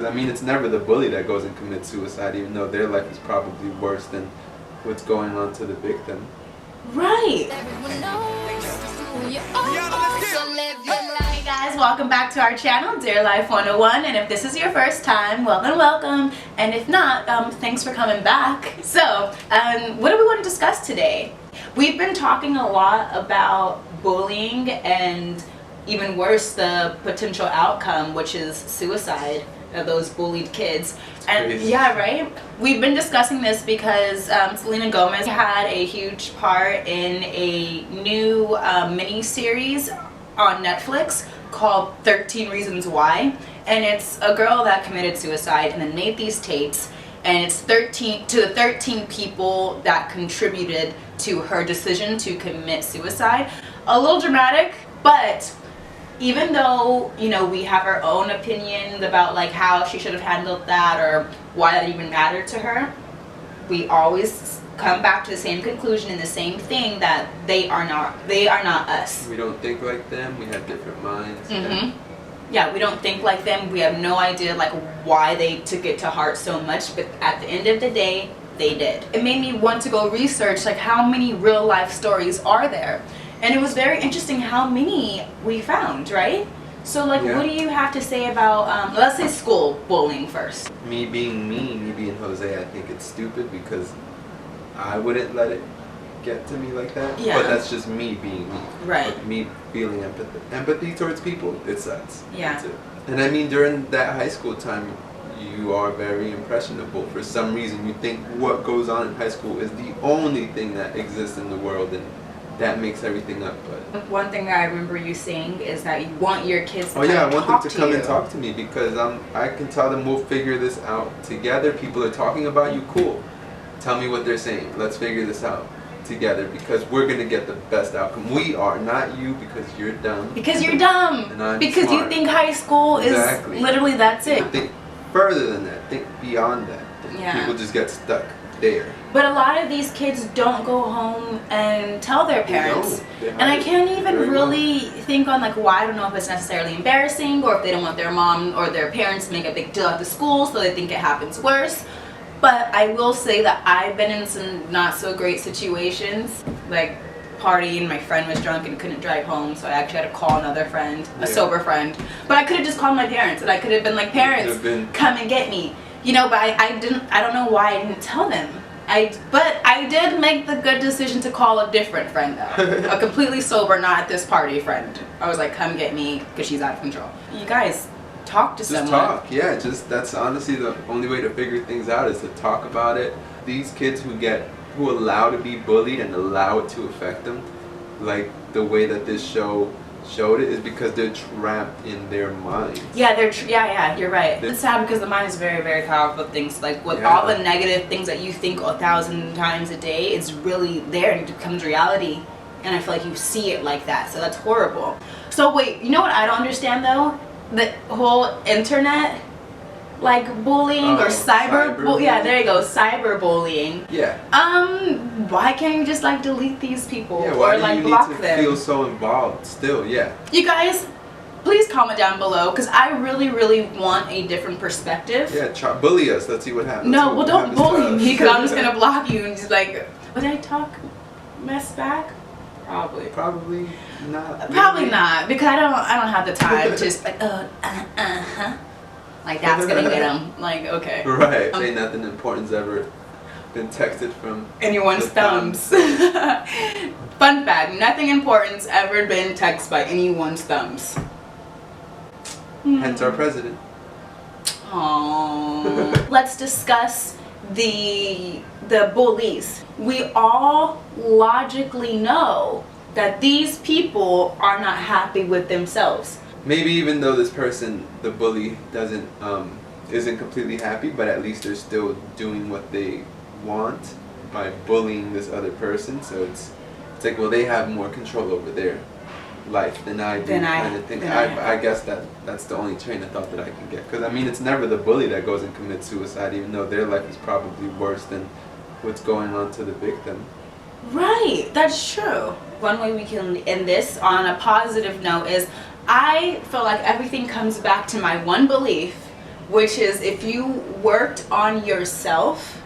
I mean, it's never the bully that goes and commits suicide, even though their life is probably worse than what's going on to the victim. Right. Hey guys, welcome back to our channel, DearLife101, and if this is your first time, well then welcome, and if not, thanks for coming back. So, what do we want to discuss today? We've been talking a lot about bullying and even worse, the potential outcome, which is suicide of those bullied kids. And crazy. yeah, right? We've been discussing this because Selena Gomez had a huge part in a new miniseries on Netflix called 13 Reasons Why. And it's a girl that committed suicide and then made these tapes. And it's 13 to the 13 people that contributed to her decision to commit suicide. A little dramatic, but even though, you know, we have our own opinions about like how she should have handled that or why that even mattered to her, we always come back to the same conclusion and the same thing, that they are not us. We don't think like them. We have different minds. Yeah, we don't think like them. We have no idea like why they took it to heart so much, but at the end of the day, they did. It made me want to go research like how many real life stories are there. And it was very interesting how many we found, right? So like, yeah. What do you have to say about, let's say school bullying first. Me being Jose, I think it's stupid because I wouldn't let it get to me like that. Yeah. But that's just me being me. Right. Like me feeling empathy towards people, it sucks. Yeah. That's it. And I mean, during that high school time, you are very impressionable. For some reason, you think what goes on in high school is the only thing that exists in the world, and that makes everything up. But one thing that I remember you saying is that you want your kids to I want them to come you. and talk to me, because I can tell them we'll figure this out together. People are talking about you, cool. Tell me what they're saying. Let's figure this out together, because we're gonna get the best outcome. We are, not you, because you're dumb. Because you're dumb. And I'm because smart. You think high school is literally that's it. But think further than that. Think beyond that. Yeah. People just get stuck there. But a lot of these kids don't go home and tell their parents. No, and I can't even really think on like why. I don't know if it's necessarily embarrassing or if they don't want their mom or their parents to make a big deal at the school, so they think it happens worse. But I will say that I've been in some not so great situations, like partying, my friend was drunk and couldn't drive home, so I actually had to call another friend, a sober friend. But I could have just called my parents, and I could have been like, parents, come and get me. You know, but I don't know why I didn't tell them. But I did make the good decision to call a different friend though. A completely sober, not at this party friend. I was like, come get me, because she's out of control. You guys, talk to someone. Just talk, yeah. That's honestly the only way to figure things out, is to talk about it. These kids who allow to be bullied and allow it to affect them, like the way that this show showed it, is because they're trapped in their minds. Yeah, yeah, you're right. It's sad because the mind is very, very powerful things. Like with all the negative things that you think 1,000 times a day, it's really there and it becomes reality. And I feel like you see it like that, so that's horrible. So wait, you know what I don't understand though? The whole internet, like bullying or cyber yeah, there you go, cyberbullying. Yeah. Why can't you just like delete these people why or like do you block need to them? feel so involved still? Yeah. You guys, please comment down below, because I really, really want a different perspective. Yeah, bully us. Let's see what happens. No, well, don't bully me, because I'm just gonna block you and just like, would I talk mess back? Probably. Probably not. Probably not, because I don't have the time to just like like that's gonna get them. Like, okay. Right. Say nothing important's ever been texted from anyone's thumbs. Fun fact: nothing important's ever been texted by anyone's thumbs. Hence our president. Aww. Let's discuss the bullies. We all logically know that these people are not happy with themselves. Maybe even though this person, the bully, isn't completely happy, but at least they're still doing what they want by bullying this other person. So it's like, well, they have more control over their life than I do, kind of thing. I guess that's the only train of thought that I can get. Because I mean, it's never the bully that goes and commits suicide, even though their life is probably worse than what's going on to the victim. Right, that's true. One way we can end this on a positive note is I feel like everything comes back to my one belief, which is if you worked on yourself,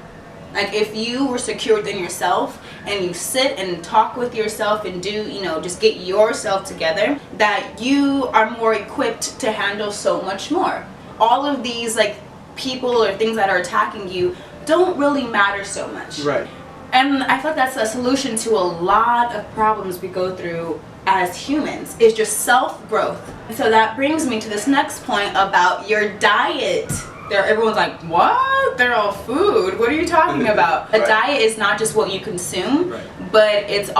like if you were secured in yourself and you sit and talk with yourself and do, you know, just get yourself together, that you are more equipped to handle so much more. All of these like people or things that are attacking you don't really matter so much. Right. And I feel like that's a solution to a lot of problems we go through as humans, is just self-growth. So that brings me to this next point about your diet. Everyone's like, what? They're all food. What are you talking about? Right. A diet is not just what you consume, right. but it's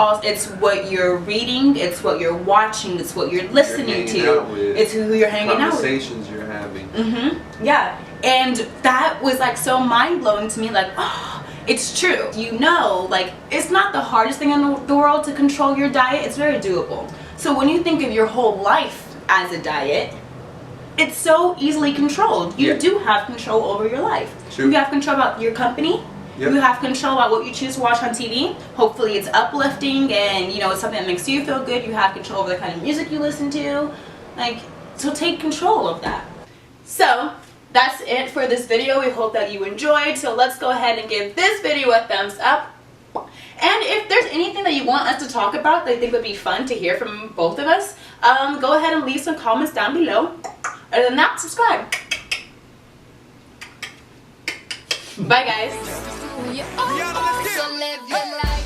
what you're reading, it's what you're watching, it's what you're listening to, it's who you're hanging out with. Conversations you're having. Mm-hmm. Yeah. And that was like so mind-blowing to me, like, oh, it's true. You know, like, it's not the hardest thing in the world to control your diet. It's very doable. So when you think of your whole life as a diet, it's so easily controlled. You do have control over your life. True. You have control about your company. Yep. You have control about what you choose to watch on TV. Hopefully it's uplifting and, you know, it's something that makes you feel good. You have control over the kind of music you listen to. Like, so take control of that. So that's it for this video. We hope that you enjoyed. So let's go ahead and give this video a thumbs up. And if there's anything that you want us to talk about that you think would be fun to hear from both of us, go ahead and leave some comments down below. Other than that, subscribe. Bye, guys.